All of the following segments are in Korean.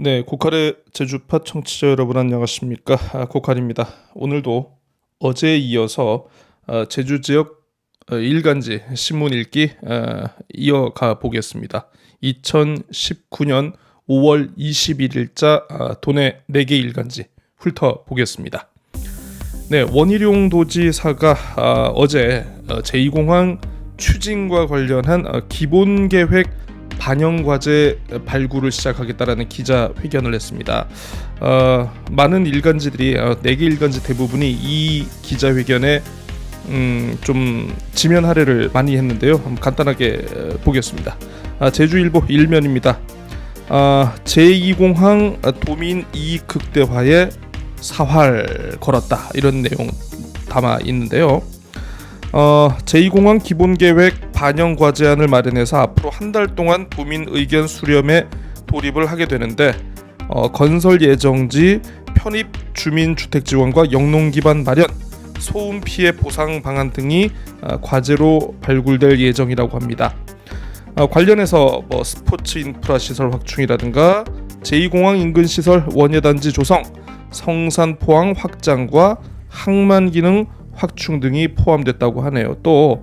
네, 고칼의 제주파 청취자 여러분 안녕하십니까? 고칼입니다. 오늘도 어제에 이어서 제주 지역 일간지 신문 읽기 이어가 보겠습니다. 2019년 5월 21일자 도내 4개 일간지 훑어보겠습니다. 네, 원희룡 도지사가 어제 제2공항 추진과 관련한 기본계획 반영과제 발굴을 시작하겠다라는 기자회견을 했습니다. 많은 일간지들이 4개 일간지 대부분이 이 기자회견에 좀 지면 할애를 많이 했는데요. 한번 간단하게 보겠습니다. 제주일보 1면입니다. 제2공항 도민 이익 극대화에 사활 걸었다, 이런 내용 담아 있는데요. 제2공항 기본계획 반영 과제안을 마련해서 앞으로 한 달 동안 도민 의견 수렴에 돌입을 하게 되는데 건설 예정지, 편입 주민주택 지원과 영농 기반 마련, 소음 피해 보상 방안 등이 과제로 발굴될 예정이라고 합니다. 관련해서 스포츠 인프라 시설 확충이라든가 제2공항 인근 시설 원예단지 조성, 성산 포항 확장과 항만 기능 확충 등이 포함됐다고 하네요. 또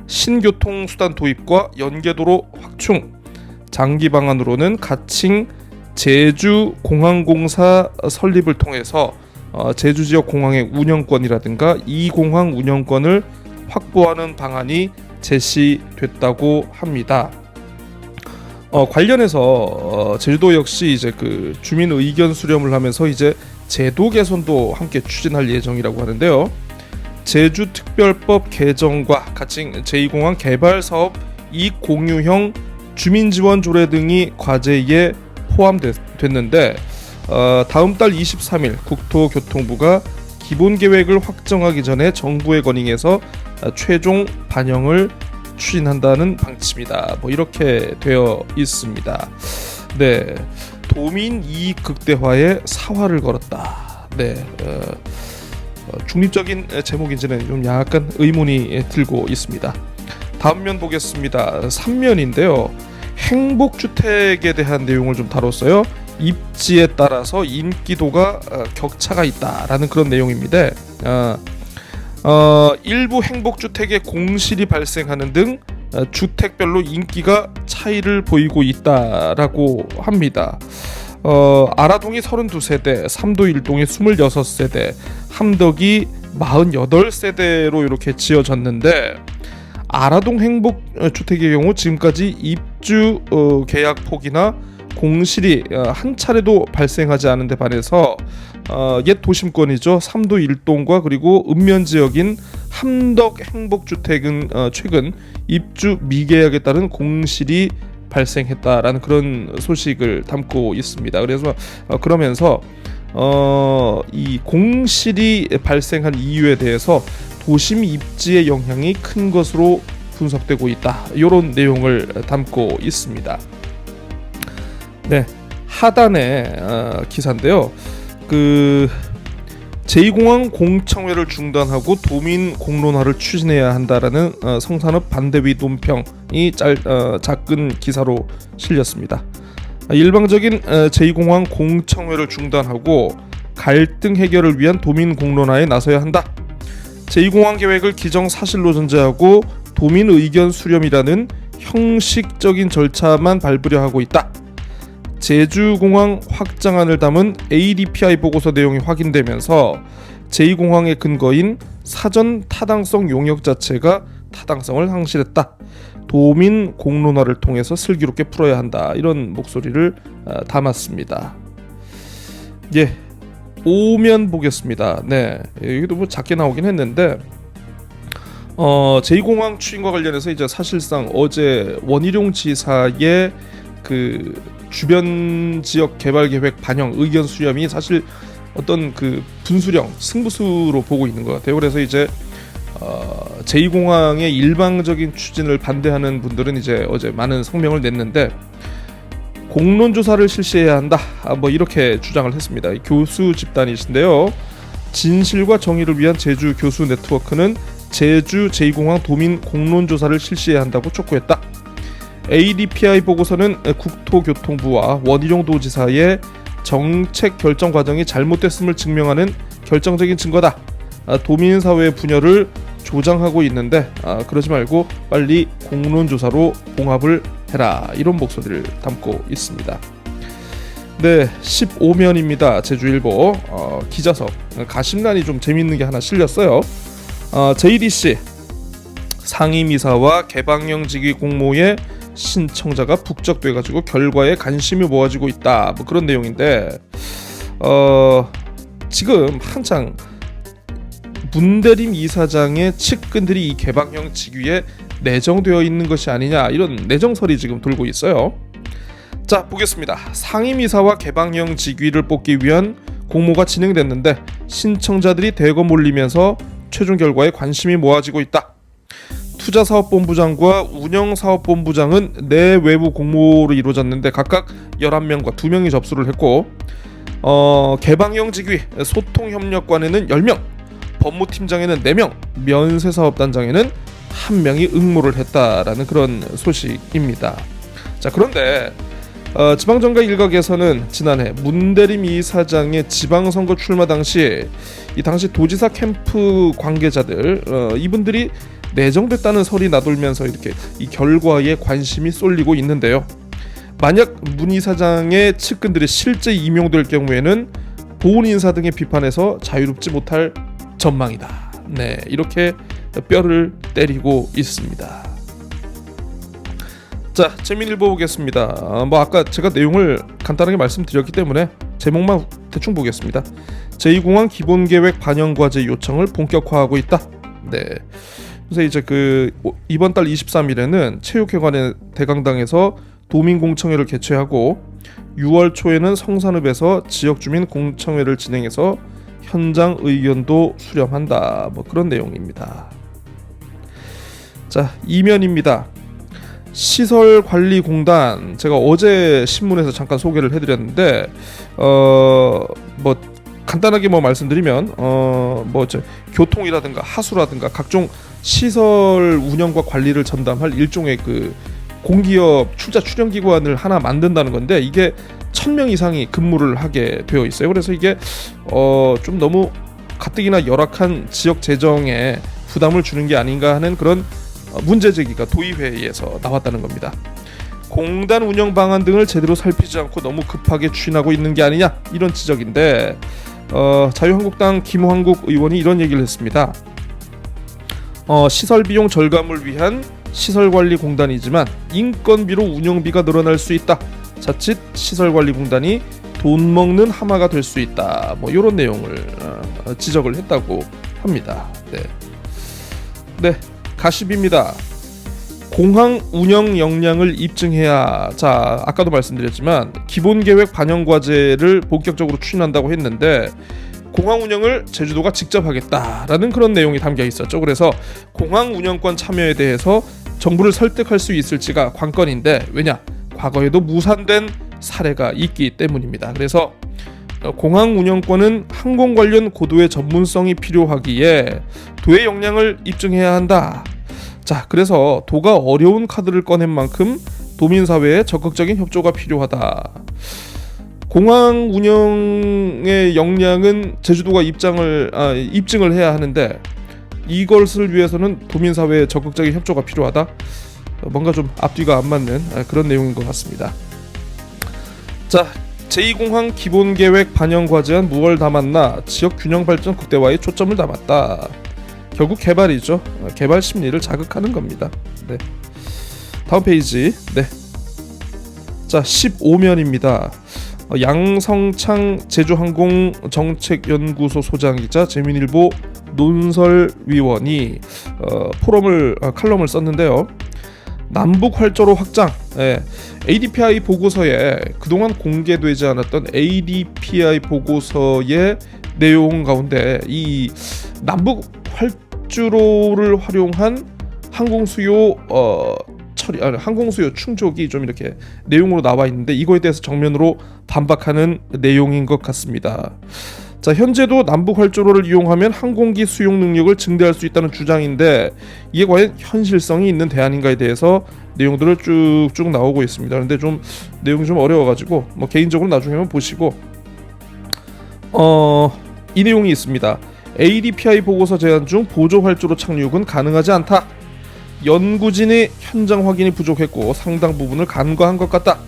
신교통수단 도입과 연계도로 확충, 장기 방안으로는 가칭 제주공항공사 설립을 통해서 제주 지역 공항의 운영권이라든가 이 공항 운영권을 확보하는 방안이 제시됐다고 합니다. 관련해서 제주도 역시 이제 그 주민 의견 수렴을 하면서 이제 제도 개선도 함께 추진할 예정이라고 하는데요. 제주특별법 개정과 가칭 제2공항 개발사업 이익 공유형 주민지원 조례 등이 과제에 포함됐는데 다음 달 23일 국토교통부가 기본계획을 확정하기 전에 정부에 건의해서 최종 반영을 추진한다는 방침이다. 이렇게 되어 있습니다. 네, 도민 이익 극대화에 사활을 걸었다. 네, 중립적인 제목인지는 좀 약간 의문이 들고 있습니다. 다음 면 보겠습니다. 3면인데요. 행복주택에 대한 내용을 좀 다뤘어요. 입지에 따라서 인기도가 격차가 있다라는 그런 내용입니다. 일부 행복주택의 공실이 발생하는 등 주택별로 인기가 차이를 보이고 있다라고 합니다. 아라동이 32세대, 삼도 1동이 26세대, 함덕이 48세대로 이렇게 지어졌는데, 아라동 행복주택의 경우 지금까지 입주 계약 폭이나 공실이 한 차례도 발생하지 않은 데 반해서 옛 도심권이죠, 삼도 1동과 그리고 읍면지역인 함덕 행복주택은 최근 입주 미계약에 따른 공실이 발생했다라는 그런 소식을 담고 있습니다. 그래서 그러면서 이 공실이 발생한 이유에 대해서 도심 입지의 영향이 큰 것으로 분석되고 있다, 이런 내용을 담고 있습니다. 네, 하단의 기사인데요. 그 제2공항 공청회를 중단하고 도민 공론화를 추진해야 한다라는 성산읍 반대위 논평이 작은 기사로 실렸습니다. 일방적인 제2공항 공청회를 중단하고 갈등 해결을 위한 도민 공론화에 나서야 한다. 제2공항 계획을 기정사실로 전제하고 도민 의견 수렴이라는 형식적인 절차만 밟으려 하고 있다. 제주공항 확장안을 담은 ADPI 보고서 내용이 확인되면서 제2공항의 근거인 사전 타당성 용역 자체가 타당성을 상실했다. 도민 공론화를 통해서 슬기롭게 풀어야 한다, 이런 목소리를 담았습니다. 예, 5면 보겠습니다. 네, 여기도 작게 나오긴 했는데 제2공항 추진과 관련해서 이제 사실상 어제 원희룡 지사의 그 주변 지역 개발 계획 반영 의견 수렴이 사실 어떤 그 분수령 승부수로 보고 있는 것 같아요. 그래서 이제 제2공항의 일방적인 추진을 반대하는 분들은 이제 어제 많은 성명을 냈는데, 공론조사를 실시해야 한다, 이렇게 주장을 했습니다. 교수 집단이신데요. 진실과 정의를 위한 제주 교수 네트워크는 제주 제2공항 도민 공론조사를 실시해야 한다고 촉구했다. ADPI 보고서는 국토교통부와 원희룡 도지사의 정책 결정 과정이 잘못됐음을 증명하는 결정적인 증거다. 도민사회 분열을 조장하고 있는데 그러지 말고 빨리 공론조사로 봉합을 해라, 이런 목소리를 담고 있습니다. 네, 15면입니다. 제주일보 기자석 가심란이 좀 재밌는 게 하나 실렸어요. JDC 상임이사와 개방형 직위 공모에 신청자가 북적돼가지고 결과에 관심이 모아지고 있다, 뭐 그런 내용인데 지금 한창 문대림 이사장의 측근들이 이 개방형 직위에 내정되어 있는 것이 아니냐, 이런 내정설이 지금 돌고 있어요. 자, 보겠습니다. 상임이사와 개방형 직위를 뽑기 위한 공모가 진행됐는데 신청자들이 대거 몰리면서 최종 결과에 관심이 모아지고 있다. 투자사업본부장과 운영사업본부장은 내외부 공모로 이루어졌는데 각각 11명과 2명이 접수를 했고 개방형 직위 소통협력관에는 10명, 법무팀장에는 4명, 면세사업단장에는 1명이 응모를 했다라는 그런 소식입니다. 자, 그런데 지방정가 일각에서는 지난해 문대림 이사장의 지방선거 출마 당시 이 당시 도지사 캠프 관계자들 이분들이 내정됐다는 설이 나돌면서 이렇게 이 결과에 관심이 쏠리고 있는데요. 만약 문 이사장의 측근들이 실제 임용될 경우에는 보훈 인사 등의 비판에서 자유롭지 못할 전망이다. 네, 이렇게 뼈를 때리고 있습니다. 자, 재미일보 보겠습니다. 아까 제가 내용을 간단하게 말씀드렸기 때문에 제목만 대충 보겠습니다. 제2공항 기본계획 반영 과제 요청을 본격화하고 있다. 네. 그래서 이제 이번 달 23일에는 체육회관의 대강당에서 도민공청회를 개최하고 6월 초에는 성산읍에서 지역주민 공청회를 진행해서 현장 의견도 수렴한다. 뭐 그런 내용입니다. 자, 2면입니다. 시설관리공단, 제가 어제 신문에서 잠깐 소개를 해드렸는데 뭐 간단하게 말씀드리면 교통이라든가 하수라든가 각종 시설 운영과 관리를 전담할 일종의 공기업 출자 출연기관을 하나 만든다는 건데 이게 1000명 이상이 근무를 하게 되어 있어요. 그래서 이게 좀 너무 가뜩이나 열악한 지역 재정에 부담을 주는 게 아닌가 하는 그런 문제 제기가 도의회에서 나왔다는 겁니다. 공단 운영 방안 등을 제대로 살피지 않고 너무 급하게 추진하고 있는 게 아니냐, 이런 지적인데 자유한국당 김황국 의원이 이런 얘기를 했습니다. 시설 비용 절감을 위한 시설관리공단이지만 인건비로 운영비가 늘어날 수 있다. 자칫 시설관리공단이 돈 먹는 하마가 될 수 있다. 뭐 이런 내용을 지적을 했다고 합니다. 네, 가십입니다. 공항 운영 역량을 입증해야. 자, 아까도 말씀드렸지만 기본계획 반영 과제를 본격적으로 추진한다고 했는데 공항 운영을 제주도가 직접 하겠다라는 그런 내용이 담겨 있었죠. 그래서 공항 운영권 참여에 대해서 정부를 설득할 수 있을지가 관건인데, 왜냐? 과거에도 무산된 사례가 있기 때문입니다. 그래서 공항 운영권은 항공 관련 고도의 전문성이 필요하기에 도의 역량을 입증해야 한다. 자, 그래서 도가 어려운 카드를 꺼낸 만큼 도민사회의 적극적인 협조가 필요하다. 공항 운영의 역량은 제주도가 입증을 해야 하는데 이것을 위해서는 도민사회의 적극적인 협조가 필요하다. 뭔가 좀 앞뒤가 안 맞는 그런 내용인 것 같습니다. 자, 제2공항 기본계획 반영 과제안 무엇을 담았나? 지역 균형 발전 극대화에 초점을 담았다. 결국 개발이죠. 개발 심리를 자극하는 겁니다. 네. 다음 페이지. 네. 자, 15면입니다. 양성창 제주항공정책연구소 소장이자 재민일보 논설위원이 칼럼을 썼는데요. 남북 활주로 확장, ADPI 보고서에 그동안 공개되지 않았던 ADPI 보고서의 내용 가운데 이 남북 활주로를 활용한 항공수요 항공수요 충족이 좀 이렇게 내용으로 나와 있는데 이거에 대해서 정면으로 반박하는 내용인 것 같습니다. 자, 현재도 남북 활주로를 이용하면 항공기 수용 능력을 증대할 수 있다는 주장인데 이게 과연 현실성이 있는 대안인가에 대해서 내용들을 쭉쭉 나오고 있습니다. 그런데 좀 내용이 좀 어려워가지고 뭐 개인적으로 나중에 한번 보시고 이 내용이 있습니다. ADPI 보고서 제안 중 보조 활주로 착륙은 가능하지 않다. 연구진의 현장 확인이 부족했고 상당 부분을 간과한 것 같다.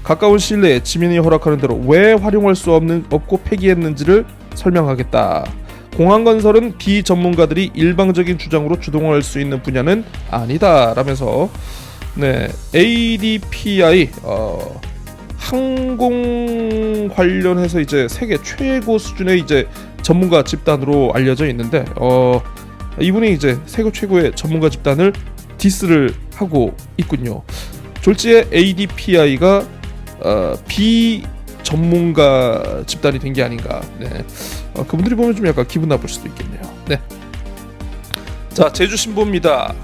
가까운 시일 내에 지민이 허락하는 대로 왜 활용할 수 없고 폐기했는지를 설명하겠다. 공항건설은 비전문가들이 일방적인 주장으로 주동할 수 있는 분야는 아니다 라면서 ADPI 항공 관련해서 이제 세계 최고 수준의 이제 전문가 집단으로 알려져 있는데 이분이 이제 세계 최고의 전문가 집단을 디스를 하고 있군요. 졸지에 ADPI가 비전문가 집단이 된 게 아닌가. 그분들이 보면 좀 약간 기분 나쁠 수도 있겠네요. 자, 제주 신보입니다.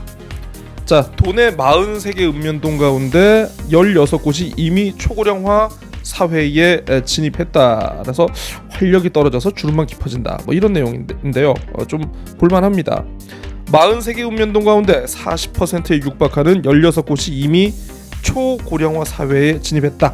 자, 도내 43개 읍면동 가운데 16곳이 이미 초고령화 사회에 진입했다. 그래서 활력이 떨어져서 주름만 깊어진다. 뭐 이런 내용인데요. 좀 볼만합니다. 43개 읍면동 가운데 40%에 육박하는 16곳이 이미 초고령화 사회에 진입했다.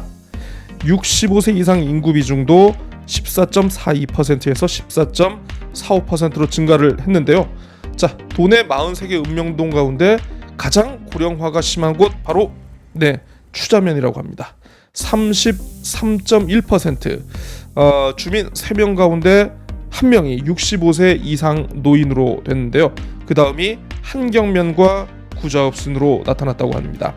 65세 이상 인구 비중도 14.42%에서 14.45%로 증가를 했는데요. 자, 도내 43개 읍면동 가운데 가장 고령화가 심한 곳 바로 추자면이라고 합니다. 33.1%. 주민 3명 가운데 1명이 65세 이상 노인으로 됐는데요. 그 다음이 한경면과 구자읍 순으로 나타났다고 합니다.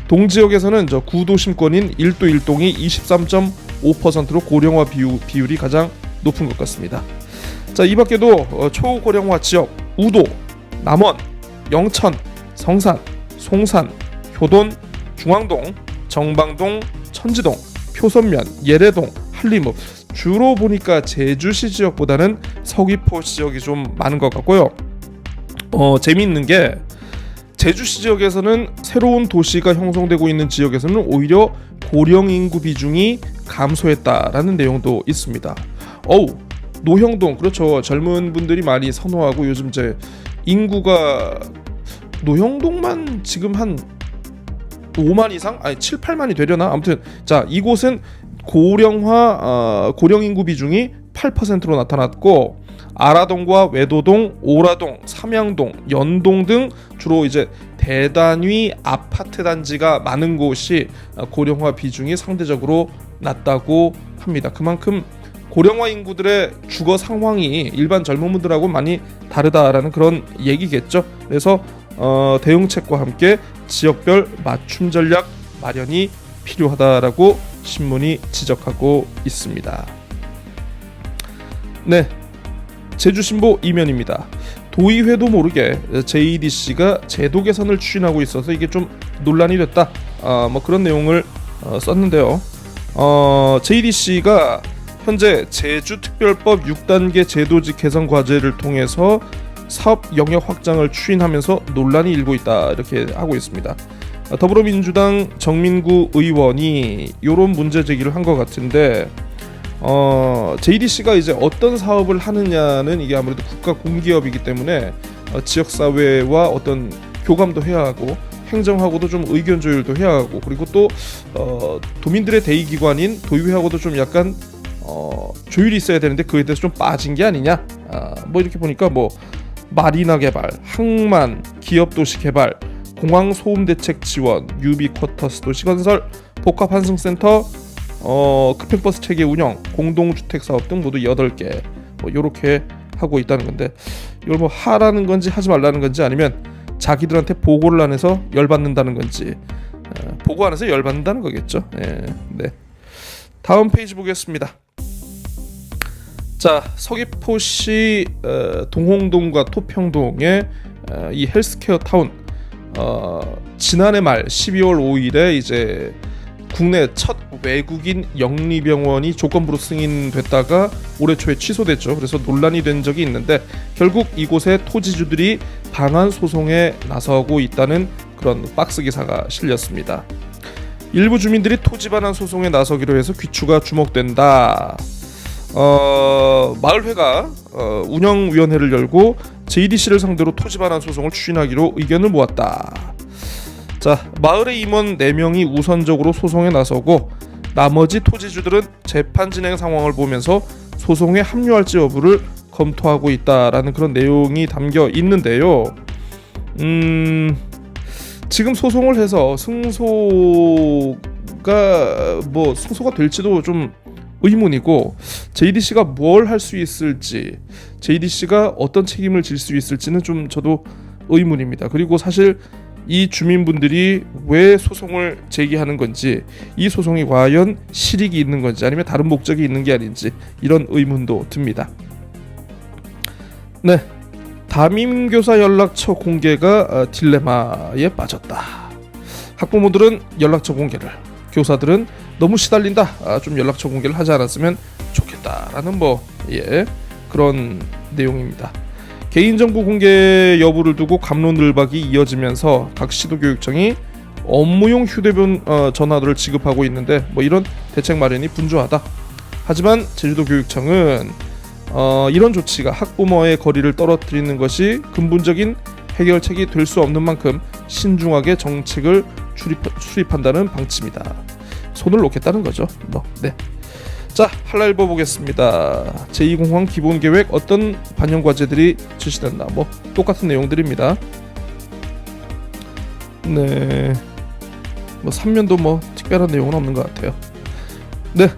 동지역에서는 구도심권인 1도 1동이 23.5%로 고령화 비율이 가장 높은 것 같습니다. 자, 이 밖에도 초고령화 지역 우도, 남원, 영천, 성산, 송산, 효돈, 중앙동, 정방동, 천지동, 표선면, 예래동, 한림읍, 주로 보니까 제주시 지역보다는 서귀포 지역이 좀 많은 것 같고요. 재미있는 게 제주시 지역에서는 새로운 도시가 형성되고 있는 지역에서는 오히려 고령 인구 비중이 감소했다라는 내용도 있습니다. 노형동, 그렇죠. 젊은 분들이 많이 선호하고 요즘 이제 인구가 노형동만 지금 한 5만 이상? 아니 7, 8만이 되려나? 아무튼 자, 이곳은 고령 인구 비중이 8%로 나타났고 아라동과 외도동, 오라동, 삼양동, 연동 등 주로 이제 대단위 아파트 단지가 많은 곳이 고령화 비중이 상대적으로 낮다고 합니다. 그만큼 고령화 인구들의 주거 상황이 일반 젊은 분들하고 많이 다르다라는 그런 얘기겠죠. 그래서 대응책과 함께 지역별 맞춤 전략 마련이 필요하다라고 신문이 지적하고 있습니다. 제주신보 이면입니다. 도의회도 모르게 JEDC가 제도 개선을 추진하고 있어서 이게 좀 논란이 됐다. 뭐 그런 내용을 썼는데요. JEDC가 현재 제주특별법 6단계 제도직 개선 과제를 통해서 사업 영역 확장을 추진하면서 논란이 일고 있다 이렇게 하고 있습니다. 더불어민주당 정민구 의원이 이런 문제 제기를 한 것 같은데 JDC가 이제 어떤 사업을 하느냐는 이게 아무래도 국가 공기업이기 때문에 지역사회와 어떤 교감도 해야 하고 행정하고도 좀 의견 조율도 해야 하고 그리고 또 도민들의 대의기관인 도의회하고도 좀 약간 조율이 있어야 되는데 그에 대해서 좀 빠진 게 아니냐. 뭐 이렇게 보니까 뭐 마리나 개발, 항만, 기업도시 개발, 공항 소음 대책 지원, 유비 쿼터스 도시 건설, 복합 환승센터, 급행버스 체계 운영, 공동주택 사업 등 모두 8개 뭐 이렇게 하고 있다는 건데 이걸 뭐 하라는 건지 하지 말라는 건지 아니면 자기들한테 보고를 안 해서 열받는다는 건지 보고 안 해서 열받는다는 거겠죠. 다음 페이지 보겠습니다. 자, 서귀포시 동홍동과 토평동의 이 헬스케어 타운 지난해 말 12월 5일에 이제 국내 첫 외국인 영리병원이 조건부로 승인됐다가 올해 초에 취소됐죠. 그래서 논란이 된 적이 있는데 결국 이곳의 토지주들이 방한 소송에 나서고 있다는 그런 박스 기사가 실렸습니다. 일부 주민들이 토지 반환 소송에 나서기로 해서 귀추가 주목된다. 마을회가 운영위원회를 열고 JDC를 상대로 토지 반환 소송을 추진하기로 의견을 모았다. 자, 마을의 임원 4명이 우선적으로 소송에 나서고 나머지 토지주들은 재판 진행 상황을 보면서 소송에 합류할지 여부를 검토하고 있다라는 그런 내용이 담겨 있는데요. 지금 소송을 해서 승소가 될지도 좀 의문이고, JDC가 뭘 할 수 있을지, JDC가 어떤 책임을 질 수 있을지는 좀 저도 의문입니다. 그리고 사실 이 주민분들이 왜 소송을 제기하는 건지, 이 소송이 과연 실익이 있는 건지 아니면 다른 목적이 있는 게 아닌지 이런 의문도 듭니다. 네, 담임교사 연락처 공개가 딜레마에 빠졌다. 학부모들은 연락처 공개를, 교사들은 너무 시달린다, 좀 연락처 공개를 하지 않았으면 좋겠다라는 그런 내용입니다. 개인정보 공개 여부를 두고 갑론을박이 이어지면서 각 시도교육청이 업무용 휴대폰 전화들을 지급하고 있는데 이런 대책 마련이 분주하다. 하지만 제주도교육청은 이런 조치가 학부모의 거리를 떨어뜨리는 것이 근본적인 해결책이 될 수 없는 만큼 신중하게 정책을 수립한다는 방침이다. 손을 놓겠다는 거죠. 네. 자, 한라일보 보겠습니다. 제2공항 기본계획 어떤 반영과제들이 실시된다. 똑같은 내용들입니다. 네. 3면도 특별한 내용은 없는 것 같아요. 네.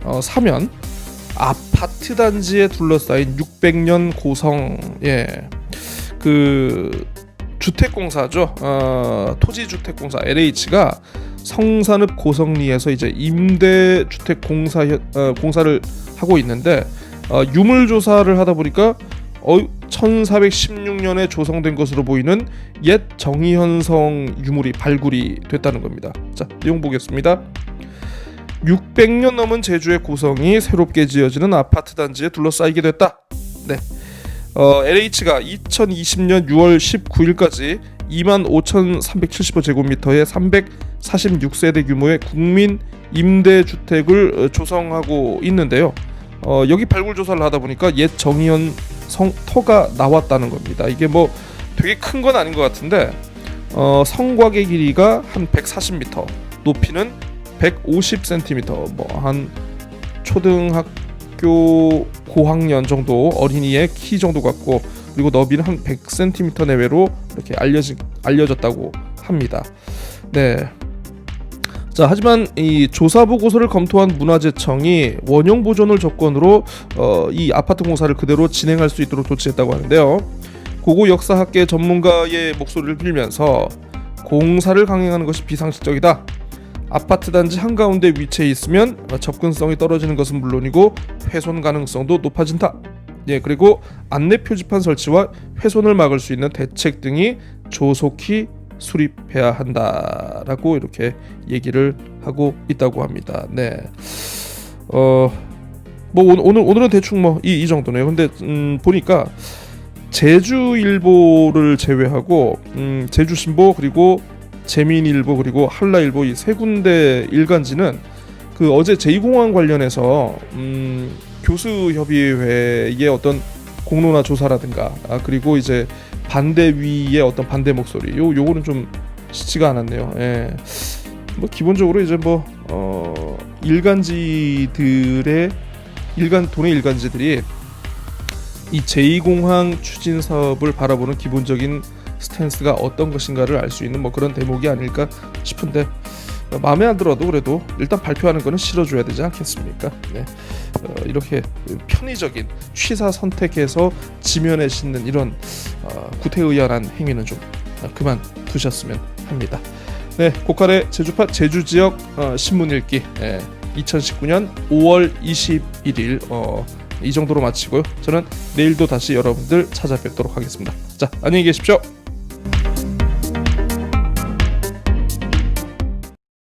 4면 아파트 단지에 둘러싸인 600년 고성, 주택공사죠. 토지주택공사 LH가 성산읍 고성리에서 이제 임대주택 공사를 하고 있는데, 유물 조사를 하다 보니까 1416년에 조성된 것으로 보이는 옛 정의현성 유물이 발굴이 됐다는 겁니다. 자, 내용 보겠습니다. 600년 넘은 제주의 고성이 새롭게 지어지는 아파트 단지에 둘러싸이게 됐다. 네. LH가 2020년 6월 19일까지 25,375제곱미터의 346세대 규모의 국민 임대주택을 조성하고 있는데요. 여기 발굴 조사를 하다 보니까 옛 정의현 성터가 나왔다는 겁니다. 이게 되게 큰 건 아닌 것 같은데, 성곽의 길이가 한 140m, 높이는 150cm, 한 초등학교 고학년 정도 어린이의 키 정도 같고, 그리고 너비는 한 100cm 내외로 이렇게 알려졌다고 합니다. 네. 자, 하지만 이 조사 보고서를 검토한 문화재청이 원형 보존을 조건으로 이 아파트 공사를 그대로 진행할 수 있도록 조치했다고 하는데요. 고고 역사학계 전문가의 목소리를 빌면서 공사를 강행하는 것이 비상식적이다. 아파트 단지 한가운데 위치해 있으면 접근성이 떨어지는 것은 물론이고 훼손 가능성도 높아진다. 그리고 안내 표지판 설치와 훼손을 막을 수 있는 대책 등이 조속히 수립해야 한다라고 이렇게 얘기를 하고 있다고 합니다. 네. 오늘은 대충 이 정도네요. 근데 보니까 제주일보를 제외하고 제주신보, 그리고 재민일보, 그리고 한라일보 이 세 군데 일간지는 어제 제2공항 관련해서 교수협의회의 어떤 공론화 조사라든가, 그리고 이제 반대위의 어떤 반대 목소리, 요거는 좀 쉽지가 않았네요. 기본적으로 이제 도내 일간지들이 이 제2공항 추진 사업을 바라보는 기본적인 스탠스가 어떤 것인가를 알 수 있는 그런 대목이 아닐까 싶은데, 마음에 안 들어도 그래도 일단 발표하는 거는 실어줘야 되지 않겠습니까? 네. 이렇게 편의적인 취사 선택해서 지면에 싣는 이런 구태의연한 행위는 좀 그만 두셨으면 합니다. 네, 고칼의 제주팟 제주지역 신문 읽기 2019년 5월 21일 이 정도로 마치고요. 저는 내일도 다시 여러분들 찾아뵙도록 하겠습니다. 자, 안녕히 계십시오.